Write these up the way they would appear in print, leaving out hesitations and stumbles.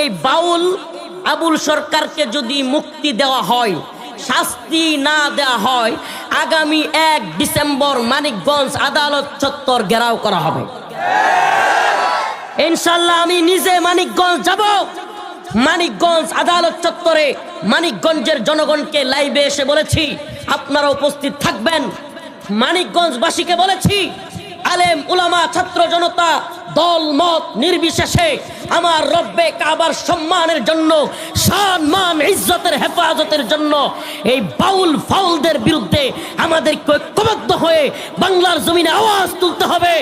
এই বাউল আবুল সরকারকে যদি মুক্তি দেওয়া হয়, শাস্তি না দেওয়া হয়, আগামী 1 ডিসেম্বর মানিকগঞ্জ আদালত চত্বর ঘেরাও করা হবে। ইনশাআল্লাহ আমি নিজে মানিকগঞ্জ যাব। মানিকগঞ্জ আদালত চত্বরে মানিকগঞ্জের জনগণকে লাইভে এসে বলেছি আপনারা উপস্থিত থাকবেন। মানিকগঞ্জবাসীকে বলেছি, আলেম উলামা ছাত্র জনতা দল মত নির্বিশেষে আমার রব্বে কাবার সম্মানের জন্য, সম্মান ইজ্জতের হেফাজতের জন্য এই বাউল ফাউলদের বিরুদ্ধে আমাদেরকে ঐক্যবদ্ধ হয়ে বাংলার জমিনে আওয়াজ তুলতে হবে।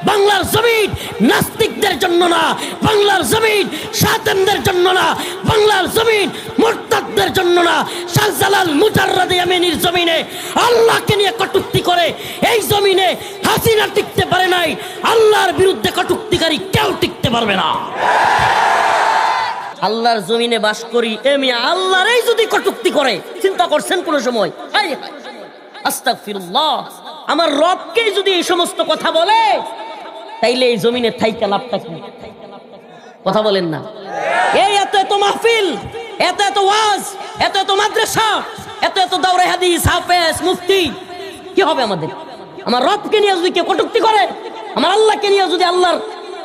বাংলার জমিন নাস্তিকদের জন্য না, বাংলার জমিন শাতেমদের জন্য না, বাংলার জমিন মুরতাদদের জন্য না। শাহজালাল মুজাররদে ইয়ামিনীর জমিনে আল্লাহকে নিয়ে কটূক্তি করে এই জমিনে হাসিনা টিকতে পারে নাই, আল্লাহর বিরুদ্ধে কটূক্তিকারী কেউ টিকতে পারবে না। আল্লাহর জমিনে বাস করি, এমি আল্লাহরই যদি কটূক্তি করে, চিন্তা করছেন কোন সময়? আস্তাগফিরুল্লাহ, আমার রবকে যদি এই সমস্ত কথা বলে, তাইলে এই জমিনে থাইকা লাভটা কি? কথা বলেন না? এই এত এত মাহফিল, এত এত ওয়াজ, এত এত মাদ্রাসা, এত এত দাওরা হাদিস, হাফেজ, মুফতি, কি হবে আমাদের? আমার রবকে নিয়ে যদি কেউ কটূক্তি করে, আমার আল্লাহকে নিয়ে যদি আল্লাহর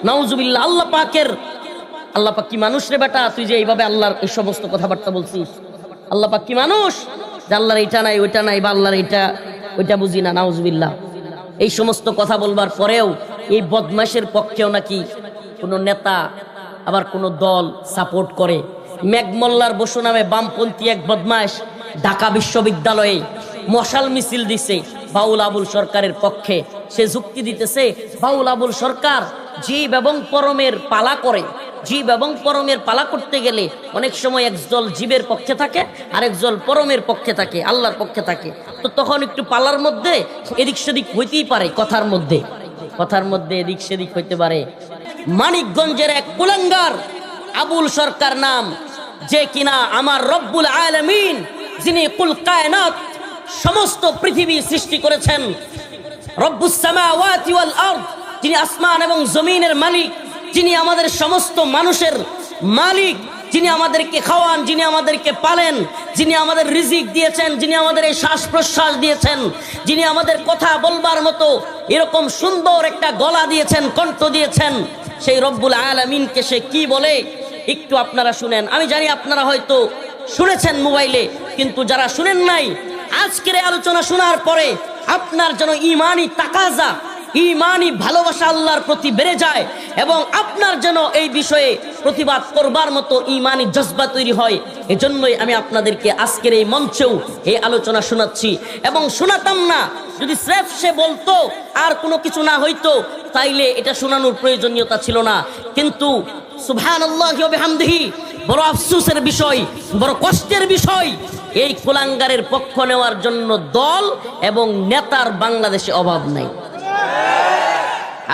নাউজুবিল্লাহ, আল্লাহ পাক কি মানুষ রে বেটা, তুই যে এইভাবে আল্লাহর এই সমস্ত কথাবার্তা বলছিস? আল্লাহ পাক কি মানুষ যে আল্লাহর এটা নাই ওইটা নাই, বা আল্লাহর এটা ওইটা বুঝি না? নাউজুবিল্লাহ। এই সমস্ত কথা বলবার পরেও এই বদমাশের পক্ষেও নাকি কোনো নেতা আবার কোনো দল সাপোর্ট করে। মেঘমল্লার বসু নামে বামপন্থী এক বদমাশ ঢাকা বিশ্ববিদ্যালয়ে মশাল মিছিল দিছে বাউল আবুল সরকারের পক্ষে। সে যুক্তি দিতেছে বাউল আবুল সরকার জীব এবং পরমের পালা করে, জীব এবং পরমের পালা করতে গেলে অনেক সময় একদল জীবের পক্ষে থাকে, আরেকদল পরমের পক্ষে থাকে, আল্লাহর পক্ষে থাকে। তো তখন একটু পালার মধ্যে এদিক সেদিক হইতেই পারে, কথার মধ্যে এদিক সেদিক হইতে পারে। মানিকগঞ্জের এক কুলাঙ্গার আবুল সরকার নাম, যে কিনা আমার রব্বুল আলামিন, যিনি কুল কায়নাত সমস্ত পৃথিবী সৃষ্টি করেছেন, রব্বুস সামাওয়াতি ওয়াল আরদ, যিনি আসমান এবং জমিনের মালিক, যিনি আমাদের সমস্ত মানুষের মালিক, যিনি আমাদেরকে খাওয়ান, যিনি আমাদেরকে পালেন, যিনি আমাদের রিজিক দিয়েছেন, যিনি আমাদের এই শ্বাস প্রশ্বাস দিয়েছেন, যিনি আমাদের কথা বলবার মতো এরকম সুন্দর একটা গলা দিয়েছেন, কণ্ঠ দিয়েছেন, সেই রব্বুল আলামিনকে সে কি বলে একটু আপনারা শুনেন। আমি জানি আপনারা হয়তো শুনেছেন মোবাইলে, কিন্তু যারা শুনেন নাই, আজকের এই আলোচনা শোনার পরে আপনার যেন ইমানি তাকাজা, ইমানি ভালোবাসা আল্লাহর প্রতি বেড়ে যায়, এবং আপনার যেন এই বিষয়ে প্রতিবাদ করবার মতো ইমানি জজবা তৈরি হয়। এজন্যই আমি আপনাদেরকে আজকের এই মঞ্চেও এই আলোচনা শোনাচ্ছি। এবং শোনাতাম না যদি স্রেফ সে বলতো আর কোনো কিছু না হইতো, তাইলে এটা শোনানোর প্রয়োজনীয়তা ছিল না। কিন্তু সুবহানাল্লাহি ওয়া বিহামদিহি, বড় আফসোসের বিষয়, বড় কষ্টের বিষয়, এই কুলাঙ্গারের পক্ষ নেওয়ার জন্য দল এবং নেতার বাংলাদেশে অভাব নাই।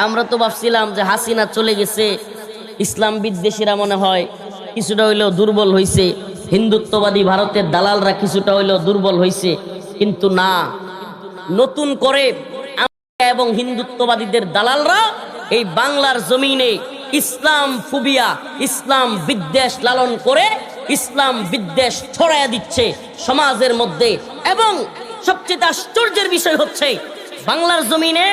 আমরা তো ভাবছিলাম যে হাসিনা চলে গেছে, ইসলাম বিদ্বেষীরা মনে হয় কিছুটা হইলেও দুর্বল হয়েছে, হিন্দুত্ববাদী ভারতের দালালরা কিছুটা হইলেও দুর্বল হয়েছে। কিন্তু না, নতুন করে এবং হিন্দুত্ববাদীদের দালালরা এই বাংলার জমিনে ইসলাম ফুবিয়া, ইসলাম বিদ্বেষ লালন করে ইসলাম বিদ্বেষ ছড়াইয়া দিচ্ছে সমাজের মধ্যে। এবং সবচেয়ে আশ্চর্যের বিষয় হচ্ছে, বাংলার জমিনে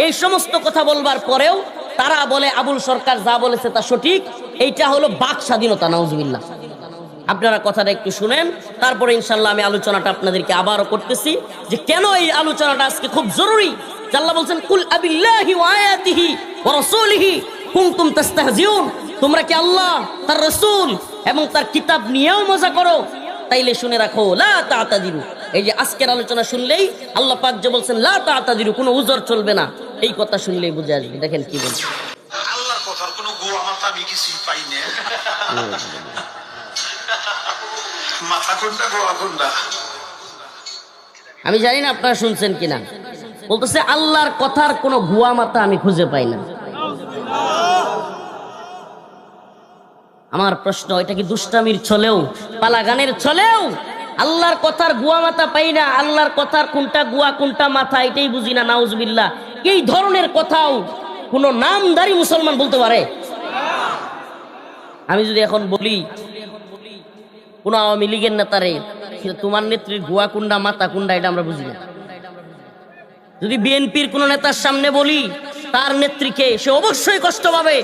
এই সমস্ত কথা বলবার পরেও তারা বলে আবুল সরকার যা বলেছে তা সঠিক। এইটা হলো বাক স্বাধীনতা। নাউজুবিল্লাহ। আপনারা কথাটা একটু শুনেন, তারপরে ইনশাল্লাহ আমি আলোচনাটা আপনাদেরকে আবারও করতেছি যে কেন এই আলোচনাটা আজকে খুব জরুরি। আল্লাহ বলছেন, কুল আবিল্লাহি ওয়া আয়াতিহি ওয়া রাসূলিহি কুনতুম তাস্তাহজিউন, তোমরা কি আল্লাহ, তার রাসূল এবং তার কিতাব নিয়েও মজা করো? তাইলে শুনে রাখো, লা তা'তাদিরু। এই যে আজকের আলোচনা শুনলেই আল্লাহ পাক যে বলছেন লা তা'তাদিরু, কোনো উযর চলবে না, এই কথা শুনলেই বুঝে আসবে। দেখেন কি বলছে, আল্লাহর কথার কোনো গোয়া মাথা আমি কিছুই পাই না। মাথা কোনটা, গোয়া কোনটা আমি জানি না আপনারা শুনছেন কিনা। বলতেছে আল্লাহর কথার কোনো গুয়া মাথা আমি খুঁজে পাই না। আমার প্রশ্ন, এটা কি দুষ্টামির ছলেও, পালাগানের ছলেও আল্লাহর কথার গুয়া মাথা পাই না? আল্লাহর কথার কোনটা গুয়া কোনটা মাথা এটাই বুঝি না। নাউজুবিল্লাহ। এই ধরনের কথাও কোন নামধারী মুসলমান বলতে পারে? আমি যদি এখন বলি কোন আওয়ামী লীগের নেতারে তোমার নেত্রীর গোয়া কুন্ডা মাথা কুন্ডা, এটা আমরা বুঝি না। যদি বিএনপির কোন নেতার সামনে বলি তার নেত্রীকে, সে অবশ্যই কষ্ট পাবে।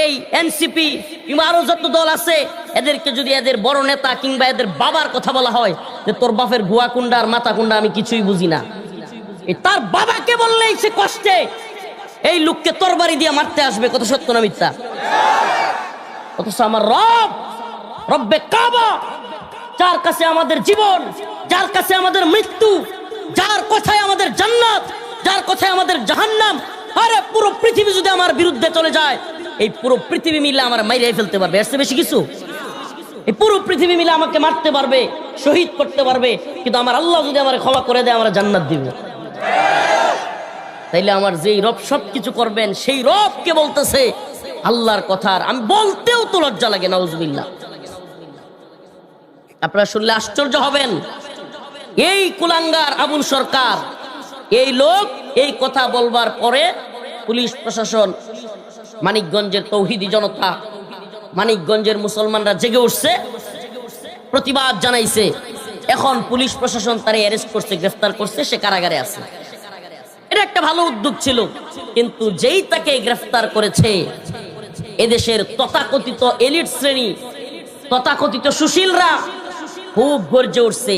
এই এনসিপি কিংবা আরো যত দল আছে, এদেরকে যদি এদের বড় নেতা কিংবা এদের বাবার কথা বলা হয় যে তোর বাপের গোয়া কুন্ডা আর মাথা কুন্ডা আমি কিছুই বুঝি না, তার বাবাকে বললেই সে কষ্টে এই লোককে তরবারি দিয়ে মারতে আসবে। কত সত্য না মিথ্যা? অথচ আমার রব্বে কাবা, যার কাছে আমাদের জীবন, যার কাছে আমাদের মৃত্যু, যার কথায় আমাদের জান্নাত, যার কথায় আমাদের জাহান্নাম, আরে পুরো পৃথিবী যদি আমার বিরুদ্ধে চলে যায়, এই পুরো পৃথিবী মিলে আমার মাইরাই ফেলতে পারবে। এর চেয়ে বেশি কিছু? এই পুরো পৃথিবী মিলে আমাকে মারতে পারবে, শহীদ করতে পারবে, কিন্তু আমার আল্লাহ যদি আমার ক্ষমা করে দেয়, আমার জান্নাত দিবে। তাইলে আমার যেই রব সবকিছু করবেন, সেই রবকে বলতেছে আল্লাহর কথা, আমি বলতেও তো লজ্জা লাগে। নাউজুবিল্লাহ। আপনারা শুনলে আশ্চর্য হবেন। এই কুলাঙ্গার আবুল সরকার, এই লোক এই কথা বলবার পরে পুলিশ প্রশাসন, মানিকগঞ্জের তৌহিদি জনতা, মানিকগঞ্জের মুসলমানরা জেগে উঠছে, প্রতিবাদ জানাইছে। এখন পুলিশ প্রশাসন তারে অ্যারেস্ট করছে, গ্রেফতার করছে, সে কারাগারে আছে। এটা একটা ভালো উদ্যোগ ছিল, কিন্তু যেই তাকে গ্রেফতার করেছে, এদেশের তথাকথিত এলিট শ্রেণী, তথাকথিত সুশীলরা খুব গর্জে উঠছে।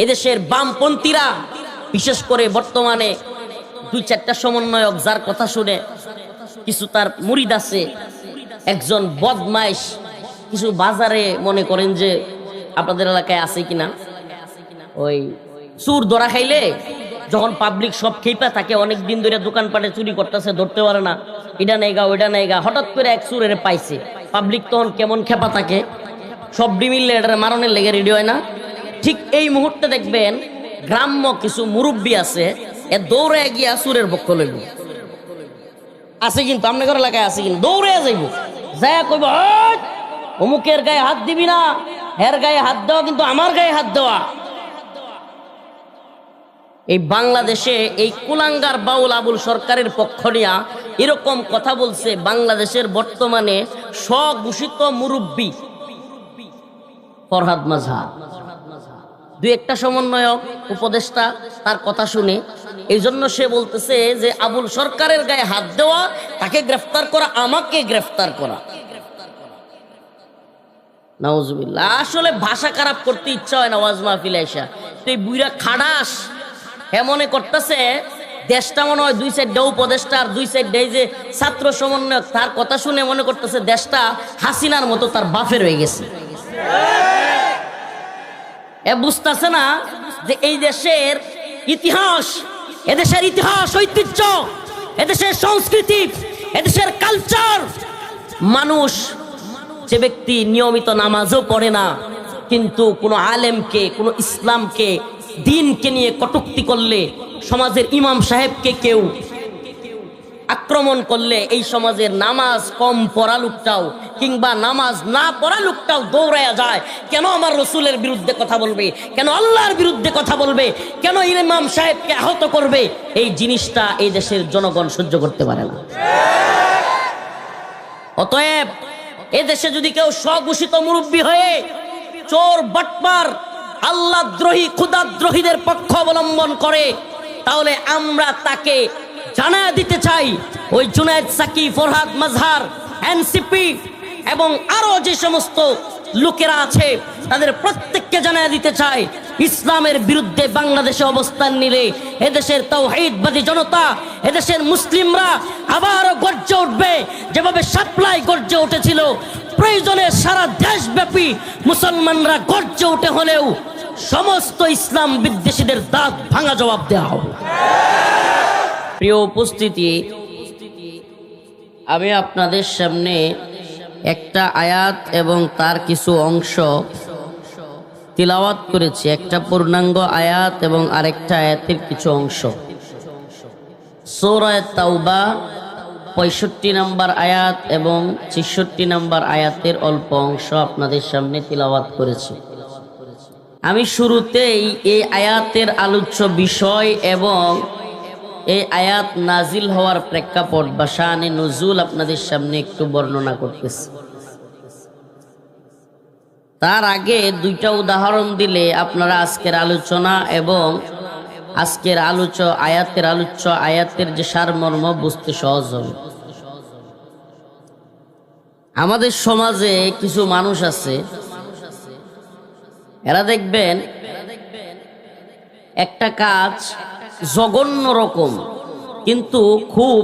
এদেশের বামপন্থীরা, বিশেষ করে বর্তমানে 2-4টা সমন্বয়ক, যার কথা শুনে কিছু তার মুরিদ আছে, একজন বদমাইশ, কিছু বাজারে মনে করেন যে আপনাদের এলাকায় আছে কিনা, ওই চুর ধরা খাইলে যখন পাবলিক সব খেপা থাকে, অনেক দিন ধরে দোকানপাটে চুরি করতেছে, ধরতে পারে না, এটা নেগা ওইটা নেগা, হঠাৎ করে এক চুরের পাইছে, পাবলিক তখন কেমন খেপা থাকে, সব ডিমিললে এটা মারণের লেগে রেডি হয় না? ঠিক এই মুহূর্তে দেখবেন গ্রাম্য কিছু মুরব্বী আছে, এ দৌড়ে গিয়া চুরের পক্ষ লইব। আছে কিন্তু আপনাদের এলাকায় আছে কিন্তু, দৌড়ে যাইব, যায় কইব অমুকের গায়ে হাত দিবি না, এর গায়ে হাত দেওয়া কিন্তু আমার গায়ে হাত দেওয়া। এই বাংলাদেশে এই কুলাঙ্গার বাউল আবুল সরকারের পক্ষ নিয়া এরকম কথা বলছে বাংলাদেশের বর্তমানে স্বঘোষিত মুরব্বী ফরহাদ মাজহার। 2-1টা সমন্বয়ক উপদেষ্টা তার কথা শুনে এই জন্য সে বলতেছে যে আবুল সরকারের গায়ে হাত দেওয়া, তাকে গ্রেফতার করা, আমাকে গ্রেফতার করা। নাউজুবিল্লাহ। আসলে ভাষা খারাপ করতে ইচ্ছা হয় না ওয়াজ মাহফিলে এসে। তো এই বুইরা খাডাস মনে করতেছে দেশটা মনে হয় 2-4টা উপদেষ্টা আর 2-4টা যে ছাত্র সমন্বয়ক, তার কথা শুনে মনে করতেছে দেশটা হাসিনার মতো তার বাপের হয়ে গেছে। এ বুঝতেছে না যে এই দেশের ইতিহাস, এদেশের ইতিহাস, ঐতিহ্য, এদেশের সংস্কৃতি, এদেশের কালচার। মানুষ, যে ব্যক্তি নিয়মিত নামাজও পড়ে না, কিন্তু কোনো আলেমকে, কোনো ইসলামকে, দিনকে নিয়ে কটূক্তি করলে, সমাজের ইমাম সাহেবকে কেউ আক্রমণ করলে, এই সমাজের নামাজ কম পড়া লোকটাও কিংবা নামাজ না পড়া লোকটাও দৌড়ায়া যায়। কেন আমার রসুলের বিরুদ্ধে কথা বলবে, কেন আল্লাহর বিরুদ্ধে কথা বলবে, কেন ইমাম সাহেবকে আহত করবে? এই জিনিসটা এই দেশের জনগণ সহ্য করতে পারে না। অতএব এদেশে যদি কেউ স্বঘোষিত মুরব্বী হয়ে চোর, বাটপার, আল্লাহ দ্রোহী, খুদাদ্রোহীদের পক্ষ অবলম্বন করে, তাহলে আমরা তাকে জানায় দিতে চাই, ওই জুনায়েদ সাকি, ফরহাদ মাজহার, এনসিপি এবং আরো যে সমস্ত লোকেরা আছে, তাদের প্রত্যেককে জানায় দিতে চাই, ইসলামের বিরুদ্ধে বাংলাদেশে অবস্থান নিলে এদেশের তাওহীদবাদী জনতা, এদেশের মুসলিমরা আবারও গর্জে উঠবে, যেভাবে সাপ্লাই গর্জে উঠেছিল। প্রয়োজনে সারা দেশব্যাপী মুসলমানরা গর্জে উঠে হলেও সমস্ত ইসলাম বিদ্বেষীদের দাঁত ভাঙা জবাব দেওয়া হবে। প্রিয় উপস্থিতি, আমি আপনাদের সামনে একটা আয়াত এবং তার কিছু অংশ তিলাওয়াত করেছি, একটা পূর্ণাঙ্গ আয়াত এবং আরেকটা আয়াতের কিছু অংশ। সূরা তাওবা 65 নম্বর আয়াত এবং 66 নম্বর আয়াতের অল্প অংশ আপনাদের সামনে তিলাওয়াত করেছি। আমি শুরুতেই এই আয়াতের আলোচ্য বিষয় এবং এই আয়াত নাজিল হওয়ার প্রেক্ষাপট বা শানে নুজুল আপনাদের সামনে একটু বর্ণনা করতেছি। তার আগে দুইটা উদাহরণ দিলে আপনারা আজকের আলোচনা এবং আজকের আয়াতের যে সারমর্ম বুঝতে সহজ হবে। আমাদের সমাজে কিছু মানুষ আছে, এরা দেখবেন একটা কাজ জঘন্য রকম কিন্তু খুব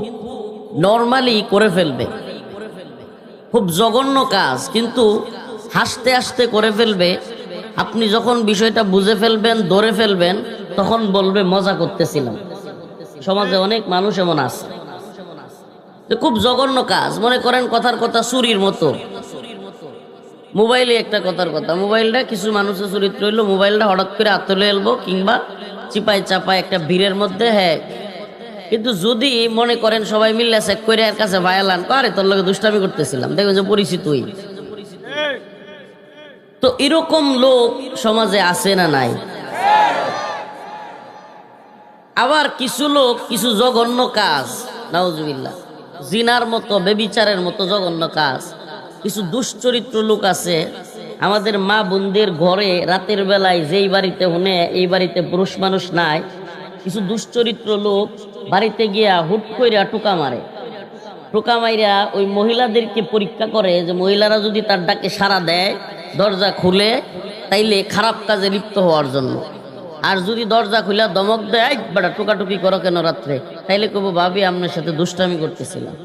নরমালি করে ফেলবে, খুব জঘন্য কাজ কিন্তু হাসতে হাসতে করে ফেলবে। আপনি যখন বিষয়টা বুঝে ফেলবেন, ধরে ফেলবেন, তখন বলবে মজা করতেছিলাম। সমাজে অনেক মানুষ এমন আছে, খুব জঘন্য কাজ। মনে করেন কথার কথা চুরির মতো, মোবাইলে একটা কথার কথা, মোবাইলটা কিছু মানুষের চরিত্র হইলো মোবাইলটা হঠাৎ করে আতলে এলবো কিংবা চিপাই চাপায় একটা ভিড়ের মধ্যে, হ্যাঁ। কিন্তু যদি মনে করেন সবাই মিলে চেক করে এর কাছে ভায়ালান, আরে তোর লগে দুষ্টামি করতেছিলাম, দেখবেন যে পরিচিতই। তো এরকম লোক সমাজে আছে না নাই? আবার কিছু লোক কিছু জঘন্য কাজ, নাউজুবিল্লাহ, জিনার মতো, বেবিচারের মতো জঘন্য কাজ, কিছু দুশ্চরিত্র লোক আছে। আমাদের মা বোনদের ঘরে রাতের বেলায় যেই বাড়িতে হুনে এই বাড়িতে পুরুষ মানুষ নাই, কিছু দুশ্চরিত্র লোক বাড়িতে গিয়া হুট কইরা টোকা মারে। টোকা মাইরা ওই মহিলাদেরকে পরীক্ষা করে যে মহিলারা যদি তার ডাকে সাড়া দেয়, দরজা খুলে, তাইলে খারাপ কাজে লিপ্ত হওয়ার জন্য। আর যদি দরজা খুলে দমক দেয়, বেটা টোকাটুকি করো কেন রাত্রে, তাইলে কব ভাবি আপনার সাথে দুষ্টামি করতেছিলাম।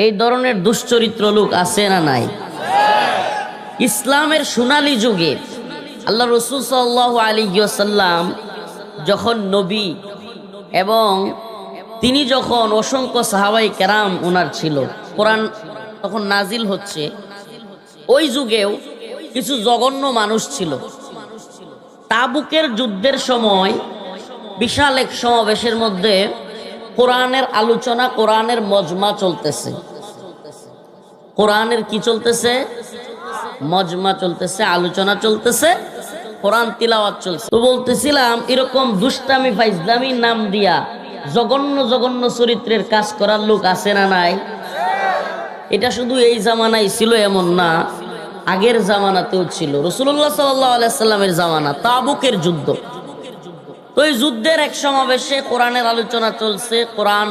এই ধরনের দুশ্চরিত্র লোক আছে না নাই? ইসলামের সোনালী যুগে আল্লাহ রাসূল সাল্লাল্লাহু আলাইহি ওয়াসাল্লাম যখন নবী এবং তিনি যখন অসংখ্য সাহাবাই কেরাম ওনার ছিল, কোরআন তখন নাজিল হচ্ছে, ওই যুগেও কিছু জঘন্য মানুষ ছিল। তাবুকের যুদ্ধের সময় বিশাল এক সমাবেশের মধ্যে কোরআনের আলোচনা, কোরআনের মজমা চলতেছে। কোরআনের কি চলতেছে? মজমা চলতেছে, আলোচনা চলতেছে, কোরআন তিলাওয়াত চলছে। তো বলতেছিলাম এরকম দুষ্টামি ফাইজলামির নাম দিয়া জঘন্য জঘন্য চরিত্রের কাজ করার লোক আছে না নাই? এটা শুধু এই জামানায় ছিল এমন না, আগের জামানাতেও ছিল। রাসূলুল্লাহ সাল্লাল্লাহু আলাইহি সাল্লামের জামানা, তাবুকের যুদ্ধ। তো এই যুদ্ধের এক সমাবেশে কোরআনের আলোচনা চলছে, কোরআন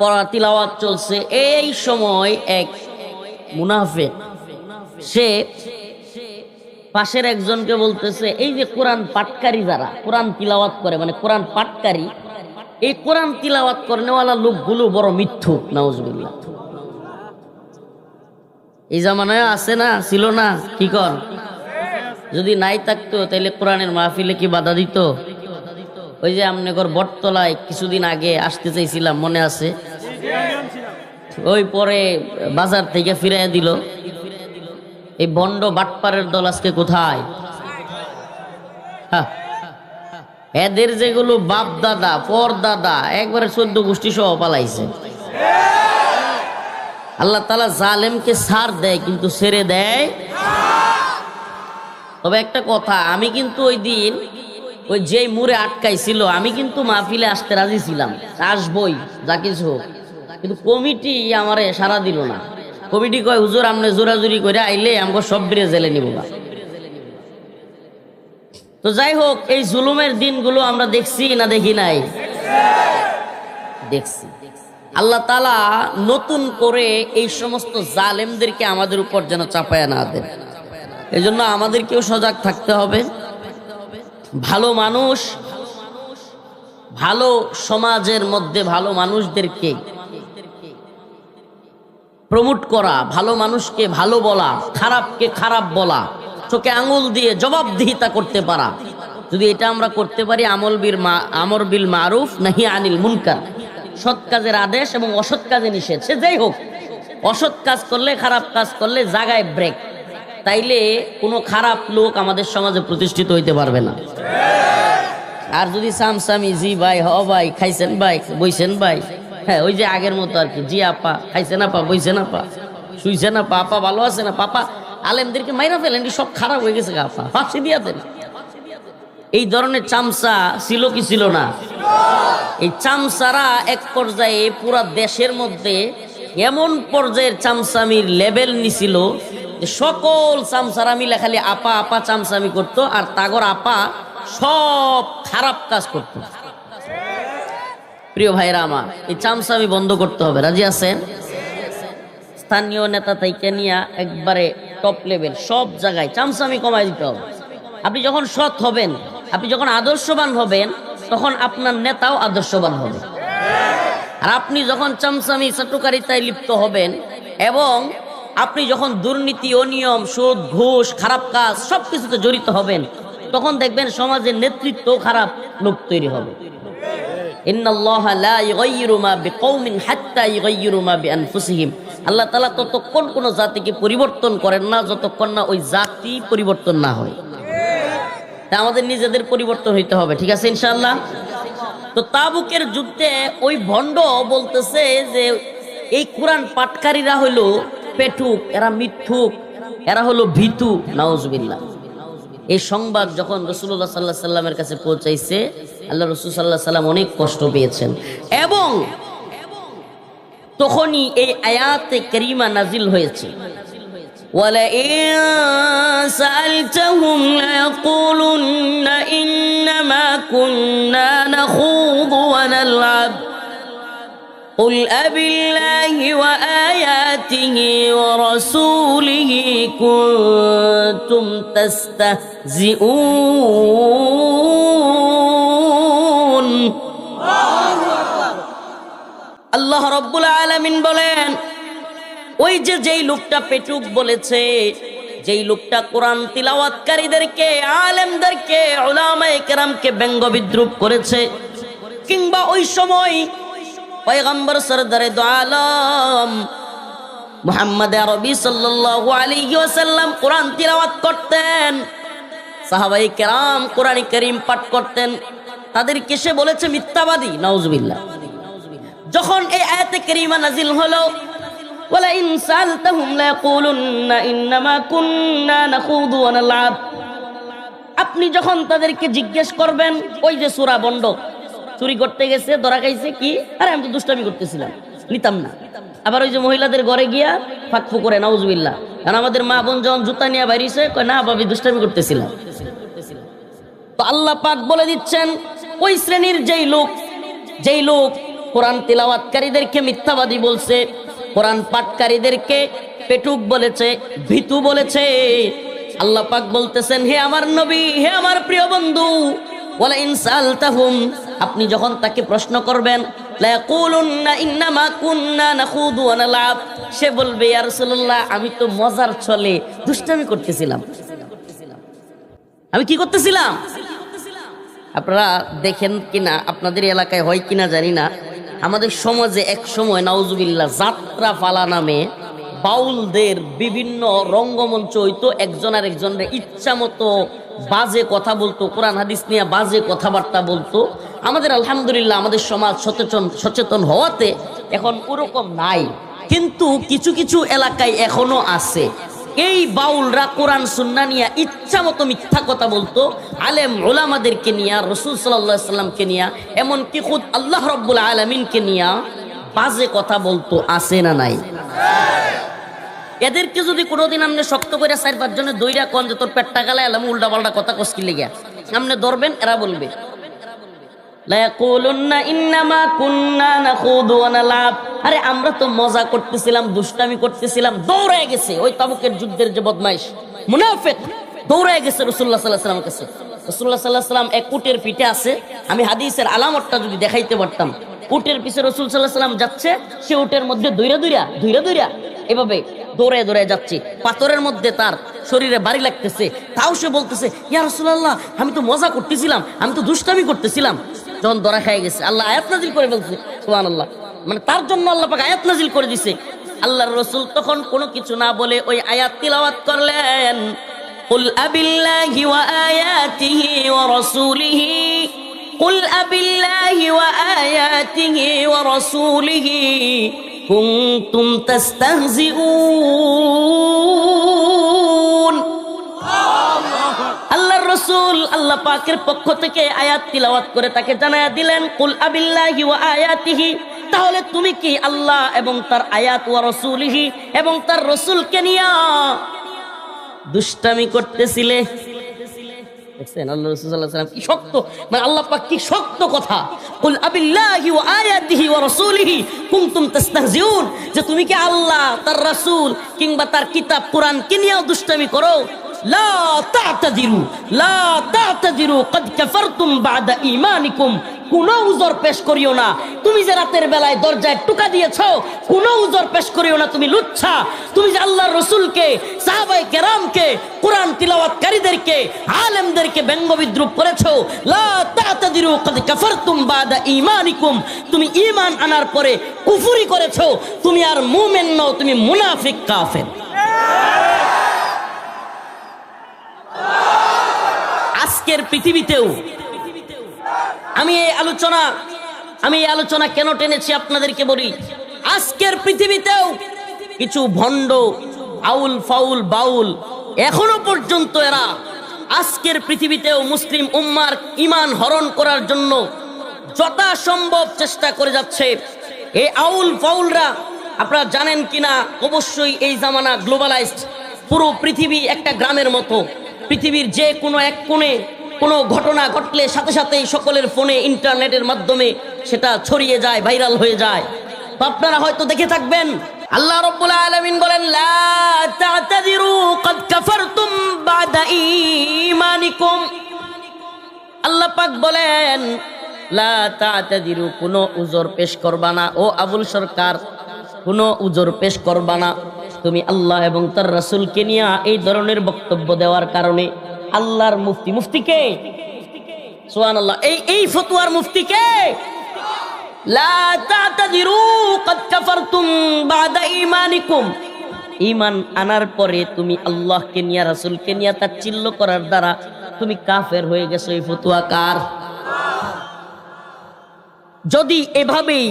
পড়া তিলাওয়াত চলছে। এই সময় এক মুনাফিক সে পাশের একজনকে বলতেছে, এই যে কোরআন পাঠকারী যারা কোরআন তিলাওয়াত করে, মানে কোরআন পাঠকারী, এই কোরআন তিলাওয়াত করেনেওয়ালা লোকগুলো বড় মিথ্যুক, নাউজুবিল্লাহ। এই জামানায় আছে না, ছিল না? কি কর, যদি নাই থাকতো তাইলে কোরআনের মাহফিলে কি বাধা দিত? ওই যে আমনেগর বটতলায় কিছুদিন আগে আসতে চাইছিলাম, মনে আছে? ওই পরে বাজার থেকে ফিরাইয়া দিল। এই বন্ড বাটপারের দল আজকে কোথায়? এদের যেগুলো বাপ দাদা পর দাদা একবারে 14 গোষ্ঠী সহ পালাইছে। আল্লাহ তাআলা জালেমকে ছাড় দেয় কিন্তু ছেড়ে দেয়। তবে একটা কথা, আমি কিন্তু ওই দিন ওই যেই মুড়ে আটকাইছিল, আমি কিন্তু মাহফিলে আসতে রাজি ছিলাম, আসবই যা কিছু হোক, কিন্তু কমিটি আমারে সারা দিল না। কমিটি কয়, হুজুর আপনি জোরাজুরি করে আইলে আমাকে সব বেড়ে জেলে নিব না। তো যাই হোক, এই জুলুমের দিনগুলো আমরা দেখছি না দেখি নাই? দেখছি। আল্লাহ তাআলা নতুন করে এই সমস্ত জালেমদেরকে আমাদের উপর যেন চাপায়া না দেন, এজন্য আমাদেরকেও সজাগ থাকতে হবে। ভালো মানুষ, ভালো সমাজের মধ্যে ভালো মানুষদেরকে প্রমোট করা, ভালো মানুষকে ভালো বলা, খারাপকে খারাপ বলা, চোখে আঙুল দিয়ে জবাবদিহিতা করতে পারা, যদি এটা আমরা করতে পারি, আমর বিল মারুফ নাহি আনিল মুনকার, সৎ কাজের আদেশ এবং অসৎ কাজে নিষেধ। সে যাই হোক, অসৎ কাজ করলে, খারাপ কাজ করলে জায়গায় ব্রেক, তাইলে কোনো খারাপ লোক আমাদের সমাজে প্রতিষ্ঠিত হইতে পারবে না। আর যদি সামসামি, জি ভাই, হ ভাই, খাইছেন ভাই, বইছেন ভাই, হ্যাঁ ওই যে আগের মতো আর কি, জি আপা, খাইছেন আপা, বইছেন আপা, শুইছেন আপা, আপা ভালো আছে না পাপা, আলেমদেরকে মাইরা ফেলেন, সব খারাপ হয়ে গেছে আপা, ফাঁসি দিয়া দেন। এই ধরনের চামচা ছিল কি ছিল না? এই চামচারা এক পর্যায়ে পুরা দেশের মধ্যে এমন পর্যায়ের চামচামির লেভেল নিছিল, যে সকল চামচারা মিলে খালি আপা আপা চামচামি করতো, আর তাগর আপা সব খারাপ কাজ করতো। প্রিয় ভাইরা আমার, এই চামচামি বন্ধ করতে হবে। রাজি আছেন? স্থানীয় নেতা থেকে নিয়ে একবারে টপ লেভেল সব জায়গায় চামচামি কমাই দিতে হবে। আপনি যখন সৎ হবেন, আপনি যখন আদর্শবান হবেন, তখন আপনার নেতাও আদর্শবান হবে। আর আপনি যখন চামচামি চাটুকারিতায় লিপ্ত হবেন এবং আপনি যখন দুর্নীতি, অনিয়ম, সুদ, ঘুষ, খারাপ কাজ সবকিছুতে জড়িত হবেন, তখন দেখবেন সমাজের নেতৃত্ব খারাপ লোক তৈরি হবে। ইন্নাল্লাহা লা ইউগাইয়িরু মা বিকওমিন হাত্তা ইউগাইয়িরু মা বিআনফুসিহিম। আল্লাহ তাআলা ততক্ষণ কোন জাতিকে পরিবর্তন করেন না যতক্ষণ না ওই জাতি পরিবর্তন না হয়। তা আমাদের নিজেদের পরিবর্তন হইতে হবে, ঠিক আছে ইনশাআল্লাহ। তো তাবুকের যুদ্ধে ওই ভণ্ড বলতেছে যে এই কোরআন পাঠকারীরা হলো পেটুক, এরা মিথ্যুক, এরা হলো ভীতু। নাউজুবিল্লাহ। এই সংবাদ যখন রাসূলুল্লাহ সাল্লাল্লাহু আলাইহি সাল্লামের কাছে পৌঁছাইছে, আল্লাহ রাসূল সাল্লাল্লাহু আলাইহি সাল্লাম অনেক কষ্ট পেয়েছেন এবং তখনই এই আয়াতে কারিমা নাজিল হয়েছে। وَلَئِن سَأَلْتَهُمْ لَيَقُولُنَّ إِنَّمَا كُنَّا نَخُوضُ وَنَلْعَبُ قُلْ أَبِاللَّهِ وَآيَاتِهِ وَرَسُولِهِ كُنتُمْ تَسْتَهْزِئُونَ। আল্লাহ রাব্বুল আলামিন বলেন, ওই যে যেই লোকটা পেটুক বলেছে, যেই লোকটা কোরআন তিলাওয়াতকারীদেরকে, আলেমদেরকে, উলামায়ে কেরামকে ব্যঙ্গ বিদ্রুপ করেছে, কিংবা ওই সময় পয়গম্বর সরদারে দো আলম মুহাম্মদ আরবি সাল্লাল্লাহু আলাইহি ওয়াসাল্লাম কোরআন তিলাওয়াত করতেন, সাহাবায়ে কেরাম কোরআন কারীম পাঠ করতেন, তাদেরকে সে বলেছে মিথ্যাবাদী। নাউজুবিল্লাহ। যখন এই আয়াতে কারিমা নাজিল হলো, ওয়ালা ইন সালতাহুম লা ইয়াকুলুন্না ইন্নামা কুন্না নাখুদু ওয়া নালআব, আপনি যখন তাদেরকে জিজ্ঞেস করবেন, ওই যে সূরা বন্ড চুরি করতে গেছে, ধরা খাইছে, কি আরে আমি তো দুষ্টামি করতেছিলাম, নিতাম না। আবার ওই যে মহিলাদের ঘরে গিয়া ফাকফু করে, নাউজুবিল্লাহ। কারণ আমাদের মা বোন যখন জুতা নিয়ে বাইরিছে, কয় না ভাবি দুষ্টামি করতেছিলাম। তো আল্লাহ পাক বলে দিচ্ছেন, ওই শ্রেণীর যেই লোক কোরআন তিলাওয়াতকারীদেরকে মিথ্যাবাদী বলছে, কোরআন পাঠকারীদেরকে পেটুক বলেছে, ভীতু বলেছে, আল্লাহ পাক বলতেছেন, হে আমার নবী, হে আমার প্রিয় বন্ধু, ওয়ালা ইন সালতাহুম, আপনি যখন তাকে প্রশ্ন করবেন, লা ইয়াকুলুন্না ইন্নামা কুন্না নাখুদু ওয়া নালআব, সে বলবে, ইয়া রাসূলুল্লাহ, আমি তো মজার ছলে দুষ্টামি করতেছিলাম। আমি কি করতেছিলাম? আপনারা দেখেন কিনা, আপনাদের এলাকায় হয় কিনা জানি না, আমাদের সমাজে এক সময় নাউজুবিল্লাহ যাত্রা পালা নামে বাউলদের বিভিন্ন রঙ্গমঞ্চ হইতো, একজন আর একজনের ইচ্ছা মতো বাজে কথা বলতো, কোরআন হাদিস নিয়ে বাজে কথাবার্তা বলতো। আমাদের আলহামদুলিল্লাহ আমাদের সমাজ সচেতন হওয়াতে এখন ওরকম নাই, কিন্তু কিছু কিছু এলাকায় এখনো আছে। এই বাউলরা কোরআন সুন্নাহ নিয়ে ইচ্ছা মতো মিথ্যা কথা বলতো, আলেম উলামাদেরকে নিয়ে, রাসূল সাল্লাল্লাহু আলাইহি সাল্লামকে নিয়ে, এমনকি খুদ আল্লাহ রাব্বুল আলামিনকে নিয়ে বাজে কথা বলতো। আছে না নাই? এদেরকে যদি কোনোদিন আপনি শক্ত করে 4-5 জনে দইরা কোন যে তোর পেটটা গালায় এলাম উল্টা পাল্টা কথা কসকি লেগে সামনে ধরবেন, এরা বলবে লা ইয়াকুলুন্না ইন্নামা কুন্না নাখুদু ওয়া নালআব, আরে আমরা তো মজা করতেছিলাম, দুষ্টামি করতেছিলাম। দৌড়ায় গেছে ওই তাবুকের যুদ্ধের যে বদমাইশ মুনাফিক, দৌড়ায় গেছে রাসূলুল্লাহ সাল্লাল্লাহু আলাইহি ওয়াসাল্লামের কাছে। রাসূলুল্লাহ সাল্লাল্লাহু আলাইহি ওয়াসাল্লাম এক উটের পিঠে আছে, আমি হাদিসের আলামতটা যদি দেখাইতে পারতাম, উটের পিছে রাসূল সাল্লাল্লাহু আলাইহি ওয়াসাল্লাম যাচ্ছে, সে উটের মধ্যে দৌড়া এভাবে দৌড়ায় যাচ্ছে, পাথরের মধ্যে তার শরীরে বাড়ি লাগতেছে, তাও সে বলতেছে, ইয়া রাসূলুল্লাহ, আমি তো মজা করতেছিলাম, আমি তো দুষ্টামি করতেছিলাম। যখন ধরা খেয়ে গেছে, আল্লাহ আয়াত নাজিল করে বলছে, সুবহানাল্লাহ, মানে তার জন্য আল্লাহ পাক আয়াত নাজিল করে দিছে। আল্লাহর রাসূল তখন কোনো কিছু না বলে ওই আয়াত তিলাওয়াত করলেন, কুল আবিল্লাহি ওয়া আয়াতিহি ওয়া রাসূলিহি, কুল আবিল্লাহি ওয়া আয়াতিহি ওয়া রাসূলিহি কুনতুম তাস্তাহজিউন। আল্লাহর রাসূল আল্লাহ পাকের পক্ষ থেকে আয়াত তিলাওয়াত করে তাকে জানায়া দিলেন, কুল আবিল্লাহি ওয়া আয়াতিহি, তাহলে তুমি কি আল্লাহ এবং তার আয়াত, ওয়া রাসূলিহি এবং তার রাসূলকে নিয়া দুষ্টামি করতেছিলে। দেখছেন আল্লাহ রাসূল সাল্লাল্লাহু আলাইহি ওয়াসাল্লাম কি শক্ত, মানে আল্লাহ পাক কি শক্ত কথা। কুল আবিল্লাহি ওয়া আয়াতিহি ওয়া রাসূলিহি কুনতুম তাস্তাহজিউন, যে তুমি কি আল্লাহ তার রাসূল কিংবা তার কিতাব কোরআন কে নিয়েও দুষ্টামি করো। লা তা'তাদিরু লা তা'তাদিরু ক্বাদ কাফারতুম বা'দা ঈমানিকুম, কোনো উযর পেশ করিও না। তুমি যে রাতের বেলায় দরজায় টুকা দিয়েছো, কোনো উযর পেশ করিও না, তুমি লুচ্ছা। তুমি যে আল্লাহর রাসূলকে, সাহাবায়ে কেরামকে, কোরআন তিলাওয়াতকারীদেরকে, আলেমদেরকে ব্যঙ্গ বিদ্রূপ করেছো। লা তা'তাদিরু ক্বাদ কাফারতুম বা'দা ঈমানিকুম, তুমি ঈমান আনার পরে কুফরি করেছো। তুমি আর মুমিন নও, তুমি মুনাফিক কাফের। আজকের পৃথিবীতেও আমি এই আলোচনা কেন টেনেছি আপনাদেরকে বলি। আজকের পৃথিবীতেও কিছু ভণ্ড আউল ফাউল বাউল এখনো পর্যন্ত এরা আজকের পৃথিবীতেও মুসলিম উম্মার ঈমান হরণ করার জন্য যথাসম্ভব চেষ্টা করে যাচ্ছে। এই আউল ফাউলরা আপনারা জানেন কিনা, অবশ্যই এই জামানা গ্লোবালাইজড, পুরো পৃথিবী একটা গ্রামের মতো। পৃথিবীর যে কোনো এক কোণে কোনো ঘটনা ঘটলে সাথে সাথেই সকলের ফোনে ইন্টারনেটের মাধ্যমে সেটা ছড়িয়ে যায়, ভাইরাল হয়ে যায়। তো আপনারা হয়তো দেখে থাকবেন, আল্লাহ রাব্বুল আলামিন বলেন লা তা'তাযিরু ক্বাদ কাফারতুম বা'দা ঈমানিকুম। আল্লাহ পাক বলেন লা তা'তাযিরু, কোনো উযর পেশ করবা না। ও আবুল সরকার, কোনো উযর পেশ করবা না। তুমি আল্লাহ এবং তার রাসূলকে নিয়ে এই ধরনের বক্তব্য দেওয়ার কারণে আল্লাহর মুফতি কে? সুবহানাল্লাহ। এই ফতোয়ার মুফতি কে? লা তা'তাযিরু ক্বাদ কাফারতুম বা'দা ঈমানিকুম। ঈমান আনার পরে তুমি আল্লাহকে নিয়ে, রাসূলকে নিয়ে তাচ্ছিল্য করার দ্বারা তুমি কাফের হয়ে গেছো। এই ফতোয়া কার? যদি এভাবেই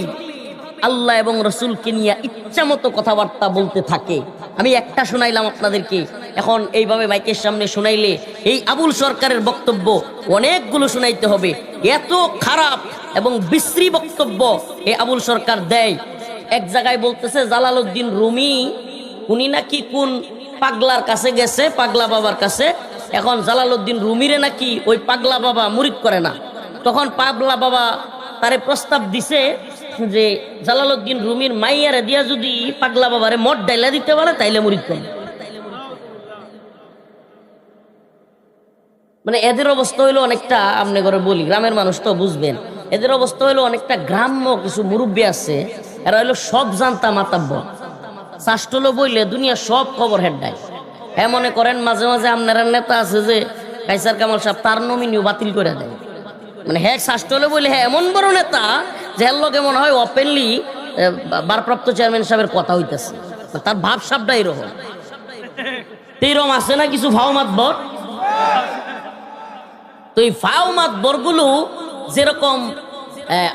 আল্লাহ এবং রাসূলকে নিয়ে ইচ্ছামতো কথাবার্তা বলতে থাকে, আমি একটা শোনাইলাম আপনাদেরকে, এখন এইভাবে মাইকের সামনে শোনাইলে এই আবুল সরকারের বক্তব্য অনেকগুলো শোনাইতে হবে। এত খারাপ এবং বিশ্রী বক্তব্য এই আবুল সরকার দেয়। এক জায়গায় বলতেছে জালালউদ্দিন রুমি উনি নাকি কোন পাগলার কাছে গেছে, পাগলা বাবার কাছে। এখন জালালউদ্দিন রুমিরে নাকি ওই পাগলা বাবা মুরিদ করে না। তখন পাগলা বাবা তারে প্রস্তাব দিছে যে জালালউদ্দিন রুমির মাইয়ারে দিয়া যদি পাগলা বাবারে মদ ডাইলা দিতে পারে তাইলে মুরিদ করবে। মানে এদের অবস্থা হইলো অনেকটা, আপনি করে বলি, গ্রামের মানুষ তো বুঝবেন, এদের অবস্থা হইলো অনেকটা গ্রাম্য কিছু মুরব্বী আছে, এরা হইলো সব জানতা মাতাব্বর, শাস্টলো বইলে দুনিয়া সব খবর হেডায়। হ্যাঁ, মনে করেন মাঝে মাঝে আপনারা নেতা আছে যে কাইসার কামাল সাহেব, তার নমিনিও বাতিল করে দেয়। মানে হ্যাঁ শাস্টলে বলে হ্যাঁ এমন বড় নেতা যে এর লোকে মনে হয় ওপেনলি ভারপ্রাপ্ত চেয়ারম্যান সাহেবের কথা হইতেছে, তার ভাব সাবটা এরকম। এরকম আছে না কিছু ফাও মাতবর। তো এই ফাও মাতবর গুলো যেরকম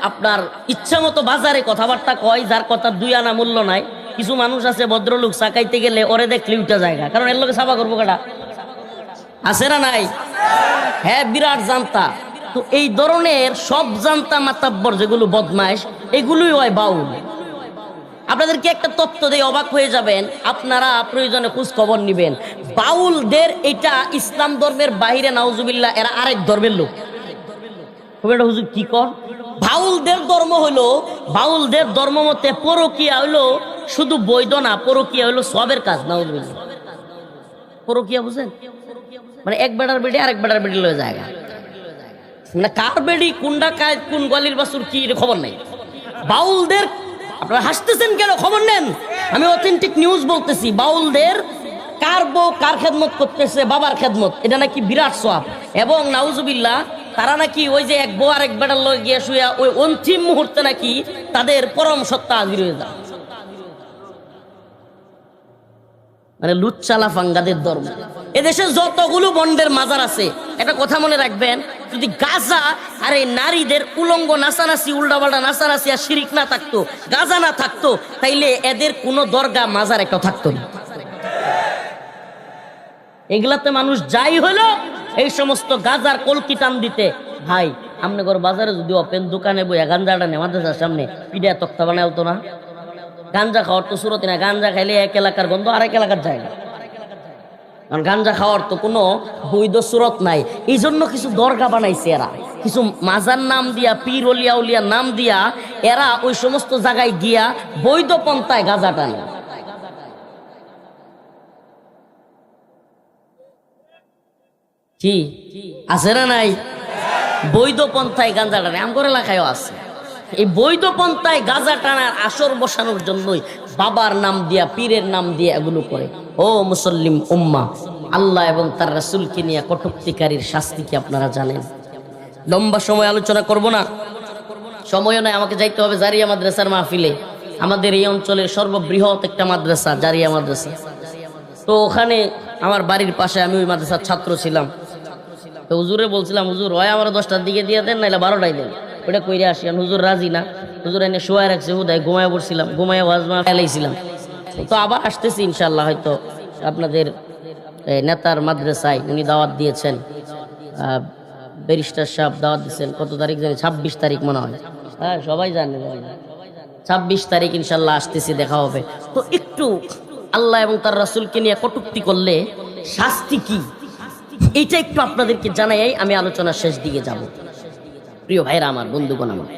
আপনার ইচ্ছা মতো বাজারে কথাবার্তা কয়, যার কথা দুই আনা মূল্য নাই। কিছু মানুষ আছে ভদ্রলোক চাকাইতে গেলে ওরে দেখলে উঠা জায়গা, কারণ এর লোকে সাফা করবো কাটা আছে না নাই? হ্যাঁ, বিরাট জানতা। তো এই ধরনের সব জানতা মাতাব্বর যেগুলো বদমাইশ, এগুলোই হয় বাউল। আপনাদেরকে একটা তথ্য দিয়ে অবাক হয়ে যাবেন, আপনারা প্রয়োজনে খোঁজ খবর নিবেন। বাউলদের এটা ইসলাম ধর্মের বাহিরে, নাউজুবিল্লাহ, এরা আরেক ধর্মের লোক। হুজুর কি কর? বাউলদের ধর্ম হলো, বাউলদের ধর্ম মতে পরকিয়া হইলো শুধু বৈধ না, পরকিয়া হইলো সবের কাজ। নাউজুবিল্লাহ, পরকিয়া বুঝেন? মানে এক বেটার বেডি আরেক বেটার বেডি লয়ে জায়গা, মানে কার বেডি কোনটা কাজ, কোন গলির বাসুর কি খবর নাই। বাউলদের, আপনারা হাসতেছেন কেন? খবর নেন, আমি অথেন্টিক নিউজ বলতেছি। বাউলদের কার বউ কার খেদমত করতেছে, বাবার খেদমত, এটা নাকি বিরাট সওয়াব। এবং নাউজুবিল্লাহ, তারা নাকি ওই যে এক বউ আরেক বেটার লয়ে গিয়ে শুয়া ওই অন্তিম মুহূর্তে নাকি তাদের পরম সত্তা হাজির হয়ে যায়। মানে লুচ্চালা ফাঙ্গাদের ধর্ম। এদেশে যতগুলো বন্ডের মাজার আছে, একটা কথা মনে রাখবেন, যদি গাজা আর এই নারীদের উলঙ্গ নাচানাচি, উল্টাপাল্টা নাচানাচি আর শিরিক না থাকতো, গাজা না থাকতো, তাইলে এদের কোনো দরগা মাজার একটা থাকতো না। এগুলাতে মানুষ যাই হলো এই সমস্ত গাজার কলকি টান দিতে। ভাই, আমনগর বাজারে যদি ওপেন দোকানে বইয়া গাঞ্জাটা নেমাদের সামনে পিডিয়া তক্তা বানায় হতো না? গাঞ্জা খাওয়ার তো সুরতি না, গাঞ্জা খাইলে এক এলাকার গন্ধ আরেক এলাকার যায় না। কারণ গাঞ্জা খাওয়ার তো কোনো বৈধ সুরত নাই, এই জন্য কিছু দরগা বানাইছে এরা, কিছু মাজার নাম দিয়া, পীর অলিয়া উলিয়া নাম দিয়া এরা ওই সমস্ত জায়গায় গিয়া বৈধ পন্থায় গাঁজা টানে। কি আছে না নাই? বৈধ পন্থায় গাঁজা টানে, আমগর এলাকায়ও আছে। এই বৈধ পন্থায় গাঁজা টানার আসর বসানোর জন্যই বাবার নাম দিয়া, পীরের নাম দিয়া এগুলো করে। ও মুসল্লিম উম্মাহ, আল্লাহ এবং তার রাসূলকে নিয়ে কটূক্তিকারীর শাস্তি কি আপনারা জানেন? লম্বা সময় আলোচনা করব না, সময়ও নাই, আমাকে যাইতে হবে জারিয়া মাদ্রাসার মাহফিলে। আমাদের এই অঞ্চলের সর্ববৃহৎ একটা মাদ্রাসা জারিয়া মাদ্রাসা। তো ওখানে আমার বাড়ির পাশে, আমি ওই মাদ্রাসার ছাত্র ছিলাম। তো হুজুরে বলছিলাম, হুজুর হয় আমার 10টার দিকে দিয়ে দেন, নাইলে 12টায় দেন, ওটা কইরে আসি। হুজুর রাজি না, হুজুর এনে শোয়া রাখছে, হুদায় ঘুমায় পড়ছিলাম, ঘুমায় ওয়াজ ফেলাইছিলাম। তো আবার আসতেছি ইনশাল্লাহ, হয়তো আপনাদের নেতার মাদ্রাসায় উনি দাওয়াত দিয়েছেন, ব্যারিস্টার সাহেব দাওয়াত দিচ্ছেন। কত তারিখ জানি? 26 তারিখ মনে হয়। হ্যাঁ, সবাই জানে 26 তারিখ ইনশাল্লাহ আসতেছি, দেখা হবে। তো একটু আল্লাহ এবং তার রাসূলকে নিয়ে কটূক্তি করলে শাস্তি কি, এইটা একটু আপনাদেরকে জানাই, আমি আলোচনার শেষ দিকে যাব। প্রিয় ভাইরা আমার, বন্ধুগণ আমার,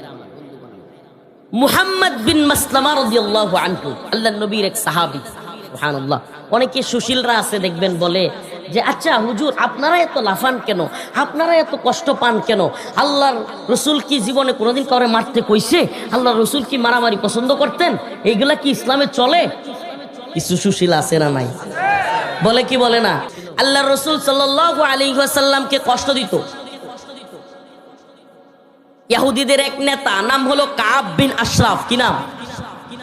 মুহাম্মদ বিন মাসলামা রাদিয়াল্লাহু আনহু আল্লাহর নবীর এক সাহাবী। সুবহানাল্লাহ। অনেকে সুশীলরা আছে দেখবেন, বলে যে আচ্ছা হুজুর, আপনারা এত লাফান কেন, আপনারা এত কষ্ট পান কেন? আল্লাহর রসুল কি জীবনে কোনোদিন কাউরে মারতে কইছে? আল্লাহর রসুল কি মারামারি পছন্দ করতেন? এইগুলা কি ইসলামে চলে? কিছু সুশীল আছে না নাই? বলে কি বলে না? আল্লাহর রসুল সাল্লাল্লাহু আলাইহি ওয়াসাল্লামকে কষ্ট দিত ইহুদিদের এক নেতা, নাম হলো কাব বিন আশরাফ। কি নাম?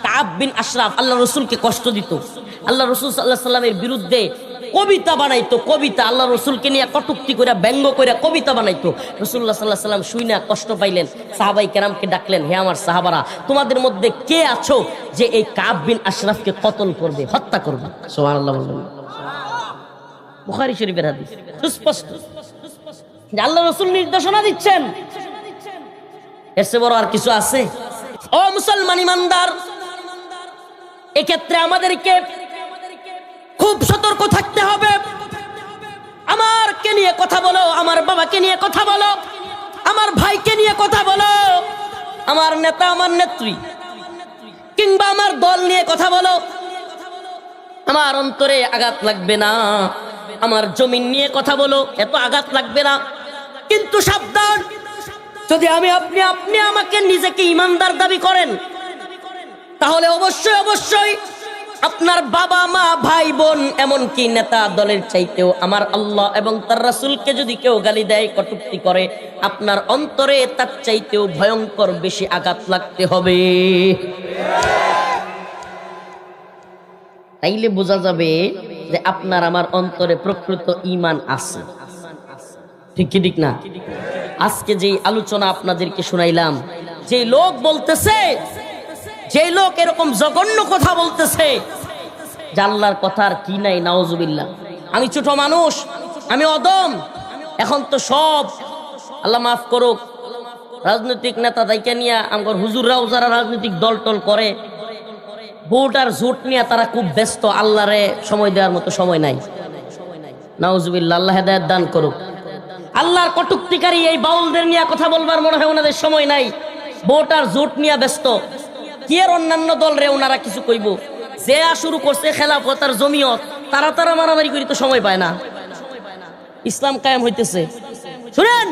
কাব বিন আশরাফ। আল্লাহ রসুলকে কষ্ট দিত। আল্লাহ রসুল সাল্লাল্লাহু আলাইহি ওয়াসাল্লামের বিরুদ্ধে কবিতা বানাইতো, কবিতা, আল্লাহ রসুলকে নিয়ে কটূক্তি করে, ব্যঙ্গ করে কবিতা বানাইতো। রাসূলুল্লাহ সাল্লাল্লাহু আলাইহি ওয়াসাল্লাম শুইনা কষ্ট পাইলেন, সাহাবাই কেরামকে ডাকলেন, হে আমার সাহাবারা, তোমাদের মধ্যে কে আছো যে এই কাব বিন আশরাফকে কতল করবে, হত্যা করবে? সুবহানাল্লাহ বলবেন। বুখারী শরীফের হাদিস, সুস্পষ্ট যে আল্লাহ রসুল নির্দেশনা দিচ্ছেন। এর চেয়ে বড় আর কিছু আছে? ও মুসলমান ইমানদার, এক্ষেত্রে আমাদেরকে খুব সতর্ক থাকতে হবে। আমারকে নিয়ে কথা বলো, আমার বাবাকে নিয়ে কথা বলো, আমার ভাইকে নিয়ে কথা বলো, আমার নেতা, আমার নেত্রী কিংবা আমার দল নিয়ে কথা বলো, আমার অন্তরে আঘাত লাগবে না। আমার জমিন নিয়ে কথা বলো, এত আঘাত লাগবে না। কিন্তু সাবধান, যদি আপনি আমাকে নিজেকে ইমানদার দাবি করেন, তাহলে অবশ্যই অবশ্যই আপনার বাবা মা ভাই বোন এমনকি নেতা দলের চাইতেও আমার আল্লাহ এবং তার রাসূলকে যদি কেউ গালি দেয়, কটূক্তি করে, আপনার অন্তরে তার চাইতেও ভয়ঙ্কর বেশি আঘাত লাগতে হবে। তাইলে বোঝা যাবে যে আপনার আমার অন্তরে প্রকৃত ঈমান আছে। ঠিক কি ঠিক না? আজকে যেই আলোচনা আপনাদেরকে শুনাইলাম, যে লোক বলতেছে, যে লোক এরকম জঘন্য কথা বলতেছে, আল্লাহর কথার কি নাই, নাউজুবিল্লাহ। আমি ছোট মানুষ, আমি অদম। এখন তো সব, আল্লাহ মাফ করুক, রাজনৈতিক নেতা দায়িকা নিয়ে আমার হুজুররাও যারা রাজনৈতিক দল টল করে, ভোট আর ঝুট নিয়ে তারা খুব ব্যস্ত, আল্লাহরে সময় দেওয়ার মতো সময় নাই। নাউজুবিল্লাহ, আল্লাহ হেদায়েত দান করুক। আল্লাহর কটূক্তিকারী এই বাউলদের নিয়ে কথা বলবার মনে হয় ওনাদের সময় নাই, ভোট আর জোট নিয়ে ব্যস্ত। কি আর অন্যান্য দল রে ওনারা কিছু কইব? যে শুরু করছে খেলাফত আর জমিয়ত, তারা মারামারি করি তো সময় পায় না। ইসলাম কায়েম হইতেছে। শুনেন,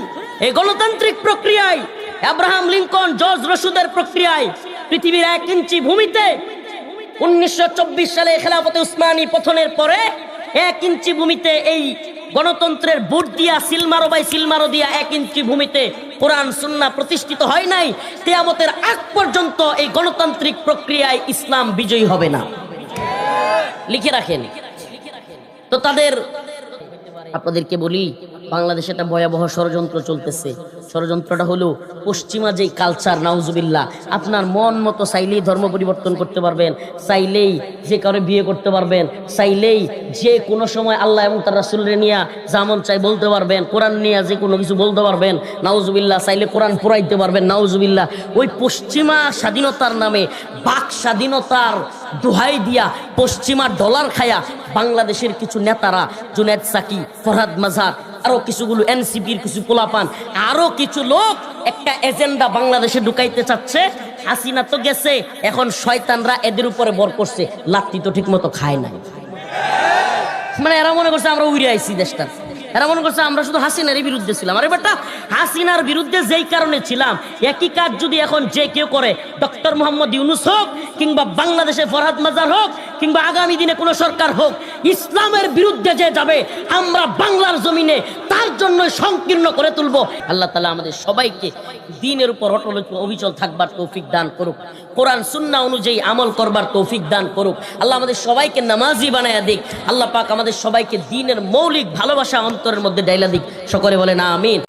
এই গণতান্ত্রিক প্রক্রিয়ায়, আব্রাহাম লিঙ্কন, জর্জ রশিদের প্রক্রিয়ায় পৃথিবীর 1 ইঞ্চি ভূমিতে 1924 সালে খেলাফতে উসমানী পতনের পরে 1 ইঞ্চি ভূমিতে এই গণতন্ত্রের ভোট দিয়া সিলমারো দিয়া 1 ইঞ্চি ভূমিতে কোরআন সুন্নাহ প্রতিষ্ঠিত হয় নাই। কিয়ামতের আগ পর্যন্ত এই গণতান্ত্রিক প্রক্রিয়ায় ইসলাম বিজয়ী হবে না, লিখে রাখেন। তো তাদের, আপনাদেরকে বলি, বাংলাদেশে একটা ভয়াবহ ষড়যন্ত্র চলতেছে। ষড়যন্ত্রটা হলো পশ্চিমা যেই কালচার, নাউজুবিল্লাহ, আপনার মন মতো চাইলেই ধর্ম পরিবর্তন করতে পারবেন, চাইলেই যে কারো বিয়ে করতে পারবেন, চাইলেই যে কোনো সময় আল্লাহ এবং তার রাসূলরে নিয়ে যেমন চাই বলতে পারবেন, কোরআন নিয়ে যে কোনো কিছু বলতে পারবেন, নাউজুবিল্লাহ, চাইলে কোরআন পড়াইতে পারবেন, নাউজুবিল্লাহ। ওই পশ্চিমা স্বাধীনতার নামে, বাক স্বাধীনতার দোহাই দিয়া, পশ্চিমা ডলার খায়া বাংলাদেশের কিছু নেতারা, জুনায়েদ সাকি, ফরহাদ মাজার, আরো কিছুগুলো এনসিপির কিছু পোলাপান, আরো কিছু লোক একটা এজেন্ডা বাংলাদেশে ঢুকাইতে চাচ্ছে। হাসিনা তো গেছে, এখন শয়তানরা এদের উপরে বর করছে, লাত্তি তো ঠিক মতো খায় নাই। মানে এরা মনে করছে আমরা উড়ে আইছি দেশটা, এরা মনে করছে আমরা শুধু হাসিনার বিরুদ্ধে ছিলাম। আরে বেটা, হাসিনার বিরুদ্ধে যেই কারণে ছিলাম, একই কাজ যদি এখন যে কেউ করে, ডক্টর মোহাম্মদ ইউনূস হোক, কিংবা বাংলাদেশে ফরহাদ মাজার হোক, কিংবা আগামী দিনে কোনো সরকার হোক, ইসলামের বিরুদ্ধে যে যাবে, আমরা বাংলার জমিনে তার জন্য সংকীর্ণ করে তুলবো। আল্লাহ তাআলা আমাদের সবাইকে দ্বীনের উপর অটল অবিচল থাকবার তৌফিক দান করুক, কোরআন সুন্নাহ অনুযায়ী আমল করবার তৌফিক দান করুক। আল্লাহ আমাদের সবাইকে নামাজি বানায়া দিক। আল্লাহ পাক আমাদের সবাইকে দ্বীনের মৌলিক ভালোবাসা অন্তরের মধ্যে ডাইলা দিক। সকলে বলেন আমিন।